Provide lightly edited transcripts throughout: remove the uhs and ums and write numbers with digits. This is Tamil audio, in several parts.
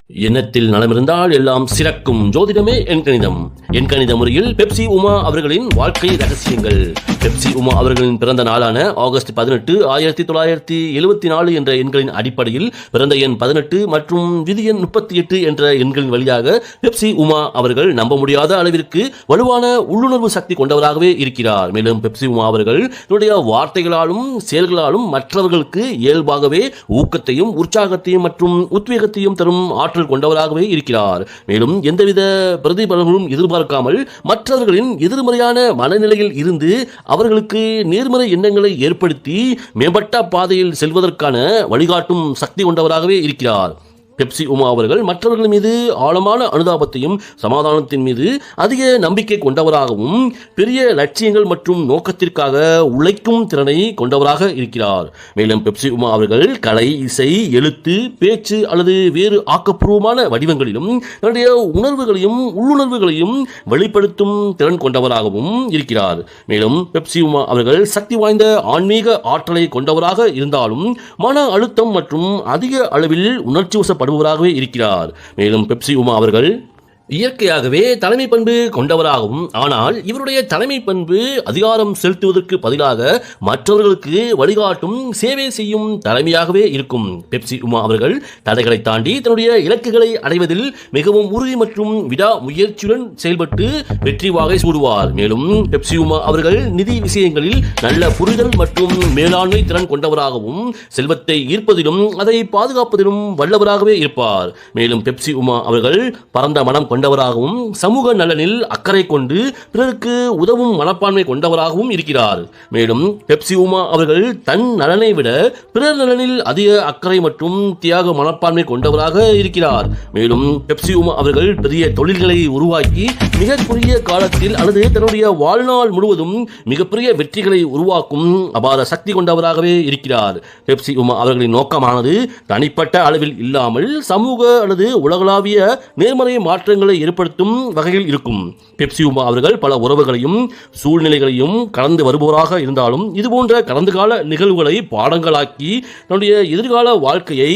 எண்ணத்தில் நலமிருந்தால் எல்லாம் சிறக்கும். ஜோதிடமே எண்கணிதம். எண்கணித முறையில் பெப்சி உமா அவர்களின் வாழ்க்கை ரகசியங்கள். பெப்சி உமா அவர்களின் பிறந்த நாளான ஆகஸ்ட் 18, 1974 என்ற எண்களின் அடிப்படையில் பிறந்த எண் 18 மற்றும் விதி எண் 38 என்ற எண்களின் வழியாக பெப்சி உமா அவர்கள் நம்ப முடியாத அளவிற்கு வலுவான உள்ளுணர்வு சக்தி கொண்டவராகவே இருக்கிறார். மேலும் பெப்சி உமா அவர்கள் தன்னுடைய வார்த்தைகளாலும் செயல்களாலும் மற்றவர்களுக்கு இயல்பாகவே ஊக்கத்தையும் உற்சாகத்தையும் மற்றும் உத்வேகத்தையும் தரும் ஆற்றல் கொண்டவராகவே இருக்கிறார். மேலும் எந்தவித பிரதிபலனும் எதிர்பார்க்காமல் மற்றவர்களின் எதிர்மறையான மனநிலையில் இருந்து அவர்களுக்கு நேர்மறை எண்ணங்களை ஏற்படுத்தி மேம்பட்ட பாதையில் செல்வதற்கான வழிகாட்டும் சக்தி கொண்டவராகவே இருக்கிறார். பெப்சி உமா அவர்கள் மற்றவர்கள் மீது ஆழமான அனுதாபத்தையும் சமாதானத்தின் மீது அதிக நம்பிக்கை கொண்டவராகவும் பெரிய லட்சியங்கள் மற்றும் நோக்கத்திற்காக உழைக்கும் திறனை கொண்டவராக இருக்கிறார். மேலும் பெப்சி உமா அவர்கள் கலை, இசை, எழுத்து, பேச்சு அல்லது வேறு ஆக்கப்பூர்வமான வடிவங்களிலும் தன்னுடைய உணர்வுகளையும் உள்ளுணர்வுகளையும் வெளிப்படுத்தும் திறன் கொண்டவராகவும் இருக்கிறார். மேலும் பெப்சி உமா அவர்கள் சக்தி வாய்ந்த ஆன்மீக ஆற்றலை கொண்டவராக இருந்தாலும் மன அழுத்தம் மற்றும் அதிக அளவில் உணர்ச்சி வசப்படுபவராகவே இருக்கிறார். மேலும் பெப்சி உமா அவர்கள் இயற்கையாகவே தலைமை பண்பு கொண்டவராகவும், ஆனால் இவருடைய தலைமை பண்பு அதிகாரம் செலுத்துவதற்கு பதிலாக மற்றவர்களுக்கு வழிகாட்டும் சேவை செய்யும் தலைமையாகவே இருக்கும். பெப்சி உமா அவர்கள் தடைகளை தாண்டி தன்னுடைய இலக்குகளை அடைவதில் மிகவும் உறுதி மற்றும் விடா முயற்சியுடன் செயல்பட்டு வெற்றி வாகை சூடுவார். மேலும் பெப்சி உமா அவர்கள் நிதி விஷயங்களில் நல்ல புரிதல் மற்றும் மேலாண்மை திறன் கொண்டவராகவும் செல்வத்தை ஈர்ப்பதிலும் அதை பாதுகாப்பதிலும் வல்லவராகவே இருப்பார். மேலும் பெப்சி உமா அவர்கள் பரந்த மனம் கொண்டவராகவும் சமூக நலனில் அக்கறை கொண்டு பிறருக்கு உதவும் மனப்பான்மை கொண்டவராகவும் இருக்கிறார். மேலும் பெப்சி உமா அவர்கள் தன் நலனை விட பிறர் நலனில் அதிக அக்கறை மற்றும் தியாக மனப்பான்மை கொண்டவராக இருக்கிறார். மேலும் பெப்சி உமா அவர்கள் பெரிய தொழில்களை உருவாக்கி மிக குறுகிய காலத்தில் அல்லது தன்னுடைய வாழ்நாள் முழுவதும் மிகப்பெரிய வெற்றிகளை உருவாக்கும் அபார சக்தி கொண்டவராகவே இருக்கிறார். பெப்சி உமா அவர்களின் நோக்கமானது தனிப்பட்ட அளவில் இல்லாமல் சமூக அல்லது உலகளாவிய நேர்மறை மாற்றங்கள் ஏற்படுத்தும் வகையில் இருக்கும். பெப்சி உமா அவர்கள் பல உறவுகளையும் சூழ்நிலைகளையும் கடந்து வருபவராக இருந்தாலும் இதுபோன்ற கடந்த கால நிகழ்வுகளை பாடங்களாக்கி தன்னுடைய எதிர்கால வாழ்க்கையை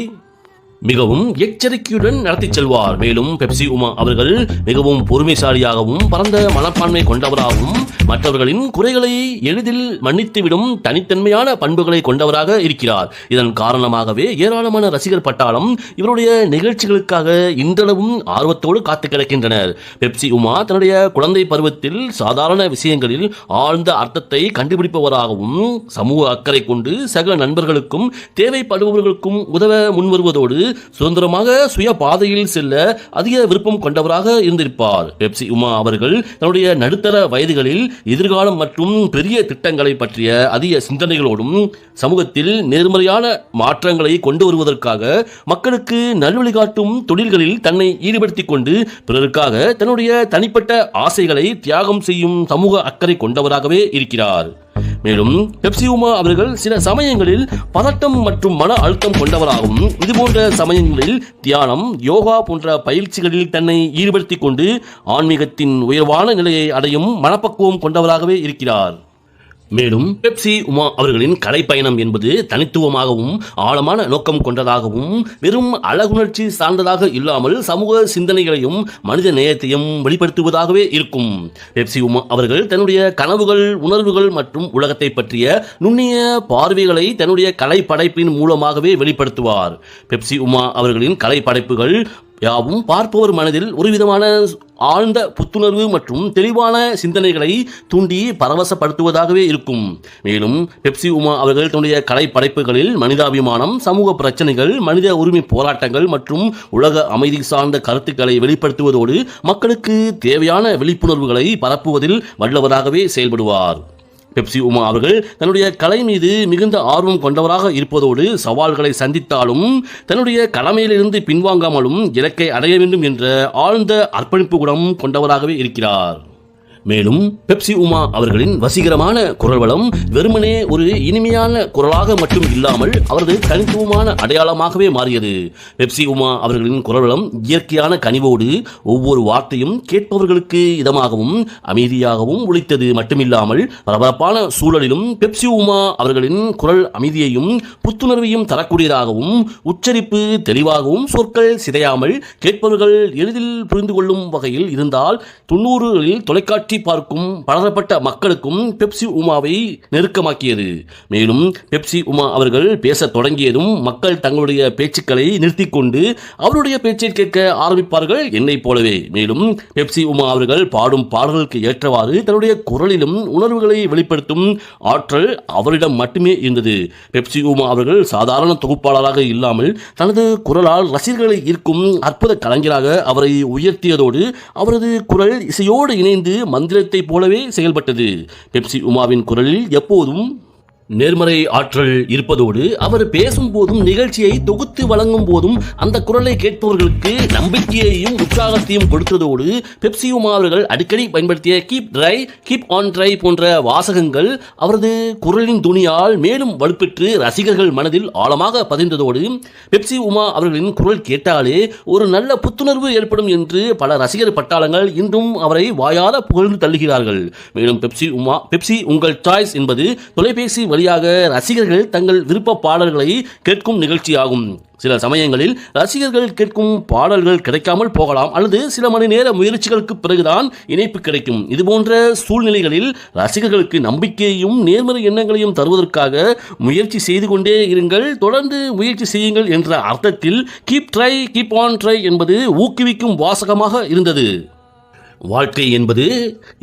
மிகவும் எச்சரிக்கையுடன் நடத்தி செல்வார். மேலும் பெப்சி உமா அவர்கள் மிகவும் பொறுமைசாலியாகவும் பரந்த மனப்பான்மை கொண்டவராகவும் மற்றவர்களின் குறைகளை எளிதில் மன்னித்துவிடும் தனித்தன்மையான பண்புகளை கொண்டவராக இருக்கிறார். இதன் காரணமாகவே ஏராளமான ரசிகர் பட்டாளம் இவருடைய நிகழ்ச்சிகளுக்காக இன்றளவும் ஆர்வத்தோடு காத்து கிடக்கின்றனர். பெப்சி உமா தன்னுடைய குழந்தை பருவத்தில் சாதாரண விஷயங்களில் ஆழ்ந்த அர்த்தத்தை கண்டுபிடிப்பவராகவும் சமூக அக்கறை கொண்டு சக நண்பர்களுக்கும் தேவைப்படுபவர்களுக்கும் உதவ முன்வருவதோடு சுதந்திரமாக சுய பாதையில் செல்ல அதிக விருப்பம் கொண்டவராக இருந்திருப்பார். பெப்சி உமா அவர்கள் தன்னுடைய நடுத்தர வயதுகளில் எதிர்காலம் மற்றும் பெரிய திட்டங்களை பற்றிய அதிக சிந்தனைகளோடும் சமூகத்தில் நேர்மறையான மாற்றங்களை கொண்டு வருவதற்காக மக்களுக்கு நல்வழி காட்டும் தொழில்களில் தன்னை ஈடுபடுத்திக் கொண்டு பிறருக்காக தன்னுடைய தனிப்பட்ட ஆசைகளை தியாகம் செய்யும் சமூக அக்கறை கொண்டவராகவே இருக்கிறார். மேலும் பெப்சி உமா அவர்கள் சில சமயங்களில் பதட்டம் மற்றும் மன அழுத்தம் கொண்டவராகவும் இதுபோன்ற சமயங்களில் தியானம், யோகா போன்ற பயிற்சிகளில் தன்னை ஈடுபடுத்திக் கொண்டு ஆன்மீகத்தின் உயர்வான நிலையை அடையும் மனப்பக்குவம் கொண்டவராகவே இருக்கிறார். மேலும் பெப்சி உமா அவர்களின் கலைப்பயணம் என்பது தனித்துவமாகவும் ஆழமான நோக்கம் கொண்டதாகவும் வெறும் அழகுணர்ச்சி சார்ந்ததாக இல்லாமல் சமூக சிந்தனைகளையும் மனித நேயத்தையும் வெளிப்படுத்துவதாகவே இருக்கும். பெப்சி உமா அவர்கள் தன்னுடைய கனவுகள், உணர்வுகள் மற்றும் உலகத்தை பற்றிய நுண்ணிய பார்வைகளை தன்னுடைய கலை படைப்பின் மூலமாகவே வெளிப்படுத்துவார். பெப்சி உமா அவர்களின் கலை படைப்புகள் யாவும் பார்ப்பவர் மனதில் ஒருவிதமான ஆழ்ந்த புத்துணர்வு மற்றும் தெளிவான சிந்தனைகளை தூண்டி பரவசப்படுத்துவதாகவே இருக்கும். மேலும் பெப்சி உமா அவர்கள் தன்னுடைய கலை படைப்புகளில் மனிதாபிமானம், சமூக பிரச்சனைகள், மனித உரிமை போராட்டங்கள் மற்றும் உலக அமைதி சார்ந்த கருத்துக்களை வெளிப்படுத்துவதோடு மக்களுக்கு தேவையான விழிப்புணர்வுகளை பரப்புவதில் வல்லவராகவே செயல்படுவார். பெப்சி உமா அவர்கள் தன்னுடைய கலை மீது மிகுந்த ஆர்வம் கொண்டவராக இருப்பதோடு சவால்களை சந்தித்தாலும் தன்னுடைய கடமையிலிருந்து பின்வாங்காமலும் இலக்கை அடைய வேண்டும் என்ற ஆழ்ந்த அர்ப்பணிப்பு குணம் கொண்டவராகவே இருக்கிறார். மேலும் பெப்சி உமா அவர்களின் வசீகரமான குரல் வளம் வெறுமனே ஒரு இனிமையான குரலாக மட்டும் இல்லாமல் அவரது தனித்துவமான அடையாளமாகவே மாறியது. பெப்சி உமா அவர்களின் குரல் வளம் இயற்கையான கனிவோடு ஒவ்வொரு வார்த்தையும் கேட்பவர்களுக்கு இதமாகவும் அமைதியாகவும் ஒலித்தது மட்டுமில்லாமல் பரபரப்பான சூழலிலும் பெப்சி உமா அவர்களின் குரல் அமைதியையும் புத்துணர்வையும் தரக்கூடியதாகவும் உச்சரிப்பு தெளிவாகவும் சொற்கள் சிதையாமல் கேட்பவர்கள் எளிதில் புரிந்து கொள்ளும் வகையில் இருந்தால் 90களில் தொலைக்காட்சி பார்க்கும் பலதரப்பட்ட மக்களுக்கும் பெப்சி உமாவை நெருக்கமாக்கியது. மேலும் பெப்சி உமா அவர்கள் பேச தொடங்கியதும் மக்கள் தங்களுடைய பேச்சுக்களை நிறுத்திக் கொண்டு அவருடைய பேச்சை கேட்க ஆரம்பிப்பார்கள் என்னை போலவே. மேலும் பெப்சி உமா அவர்கள் பாடும் பாடல்களுக்கு ஏற்றவாறு தன்னுடைய குரலிலும் உணர்வுகளை வெளிப்படுத்தும் ஆற்றல் அவரிடம் மட்டுமே இருந்தது. பெப்சி உமா அவர்கள் சாதாரண தொகுப்பாளராக இல்லாமல் தனது குரலால் ரசிகர்களை ஈர்க்கும் அற்புத கலைஞராக அவரை உயர்த்தியதோடு அவரது குரல் இசையோடு இணைந்து மந்திரத்தை போலவே செயல்பட்டது. பெப்சி உமாவின் குரலில் எப்போதும் நேர்மறை ஆற்றல் இருப்பதோடு அவர் பேசும் போதும் நிகழ்ச்சியை தொகுத்து வழங்கும் போதும் அந்த குரலை கேட்பவர்களுக்கு நம்பிக்கையையும் உற்சாகத்தையும் கொடுத்ததோடு பெப்சி உமா அவர்கள் அடிக்கடி பயன்படுத்திய keep try keep on try போன்ற வாசகங்கள் அவரது குரலின் துணியால் மேலும் வலுப்பெற்று ரசிகர்கள் மனதில் ஆழமாக பதிந்ததோடு பெப்சி உமா அவர்களின் குரல் கேட்டாலே ஒரு நல்ல புத்துணர்வு ஏற்படும் என்று பல ரசிகர் பட்டாளங்கள் இன்றும் அவரை வாயார புகழ்ந்து தள்ளுகிறார்கள். மேலும் பெப்சி உங்கள் சாய்ஸ் என்பது தொலைபேசி வழியாக ரசிகர்கள் தங்கள் விருப்ப பாடல்களை கேட்கும் நிகழ்ச்சியாகும். சில சமயங்களில் ரசிகர்கள் கேட்கும் பாடல்கள் கிடைக்காமல் போகலாம் அல்லது சில மணி நேர முயற்சிகளுக்கு பிறகுதான் இணைப்பு கிடைக்கும். இதுபோன்ற சூழ்நிலைகளில் ரசிகர்களுக்கு நம்பிக்கையையும் நேர்மறை எண்ணங்களையும் தருவதற்காக முயற்சி செய்து கொண்டே இருங்கள், தொடர்ந்து முயற்சி செய்யுங்கள் என்ற அர்த்தத்தில் keep try keep on try என்பது ஊக்குவிக்கும் வாசகமாக இருந்தது. வாழ்க்கை என்பது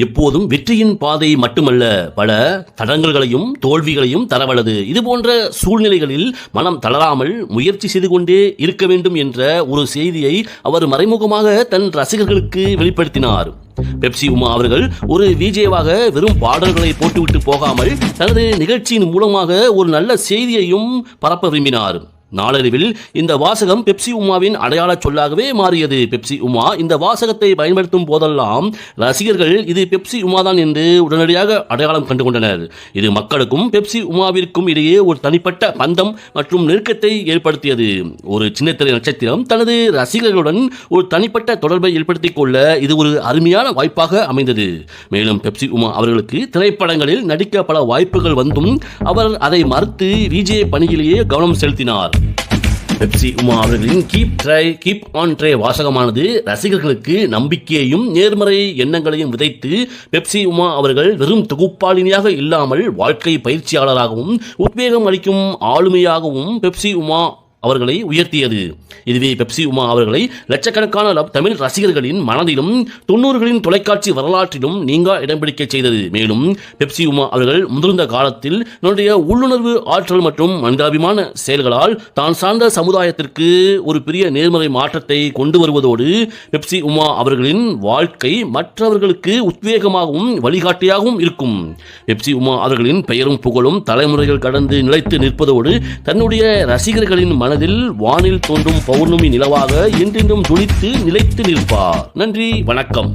எப்போதும் வெற்றியின் பாதை மட்டுமல்ல, பல தடங்கல்களையும் தோல்விகளையும் தரவல்லது. இதுபோன்ற சூழ்நிலைகளில் மனம் தளராமல் முயற்சி செய்து கொண்டே இருக்க வேண்டும் என்ற ஒரு செய்தியை அவர் மறைமுகமாக தன் ரசிகர்களுக்கு வெளிப்படுத்தினார். பெப்சி உமா அவர்கள் ஒரு விஜேவாக வெறும் பாடல்களை போட்டுவிட்டு போகாமல் தனது நிகழ்ச்சியின் மூலமாக ஒரு நல்ல செய்தியையும் பரப்ப விரும்பினார். நாளடைவில் இந்த வாசகம் பெப்சி உமாவின் அடையாள சொல்லாகவே மாறியது. பெப்சி உமா இந்த வாசகத்தை பயன்படுத்தும் போதெல்லாம் ரசிகர்கள் இது பெப்சி உமாதான் என்று உடனடியாக அடையாளம் கண்டுகொண்டனர். இது மக்களுக்கும் பெப்சி உமாவிற்கும் இடையே ஒரு தனிப்பட்ட பந்தம் மற்றும் நெருக்கத்தை ஏற்படுத்தியது. ஒரு சின்னத்திரை நட்சத்திரம் தனது ரசிகர்களுடன் ஒரு தனிப்பட்ட தொடர்பை ஏற்படுத்திக் கொள்ள இது ஒரு அருமையான வாய்ப்பாக அமைந்தது. மேலும் பெப்சி உமா அவர்களுக்கு திரைப்படங்களில் நடிக்க பல வாய்ப்புகள் வந்தும் அவர் அதை மறுத்து விஜே பணியிலேயே கவனம் செலுத்தினார். பெப்சி உமா அவர்களின் keep try keep on try வாசகமானது ரசிகர்களுக்கு நம்பிக்கையையும் நேர்மறை எண்ணங்களையும் விதைத்து பெப்சி உமா அவர்கள் வெறும் தொகுப்பாளினியாக இல்லாமல் வாழ்க்கை பயிற்சியாளராகவும் உத்வேகம் அளிக்கும் ஆளுமையாகவும் பெப்சி உமா அவர்களை உயர்த்தியது. இதுவே பெப்சி உமா அவர்களை லட்சக்கணக்கான தமிழ் ரசிகர்களின் மனதிலும் 90களின் தொலைக்காட்சி வரலாற்றிலும் நீங்கா இடம் பிடிக்க செய்தது. மேலும் பெப்சி உமா அவர்கள் முதிர்ந்த காலத்தில் தன்னுடைய உள்ளுணர்வு ஆற்றல் மற்றும் மனிதாபிமான செயல்களால் தான் சார்ந்த சமுதாயத்திற்கு ஒரு பெரிய நேர்மறை மாற்றத்தை கொண்டு வருவதோடு பெப்சி உமா அவர்களின் வாழ்க்கை மற்றவர்களுக்கு உத்வேகமாகவும் வழிகாட்டியாகவும் இருக்கும். பெப்சி உமா அவர்களின் பெயரும் புகழும் தலைமுறைகள் கடந்து நிலைத்து நிற்பதோடு தன்னுடைய ரசிகர்களின் மனதில் வானில் தோன்றும் பௌர்ணமி நிலவாக என்றென்றும் ஜொலித்து நிலைத்து நிற்பார். நன்றி, வணக்கம்.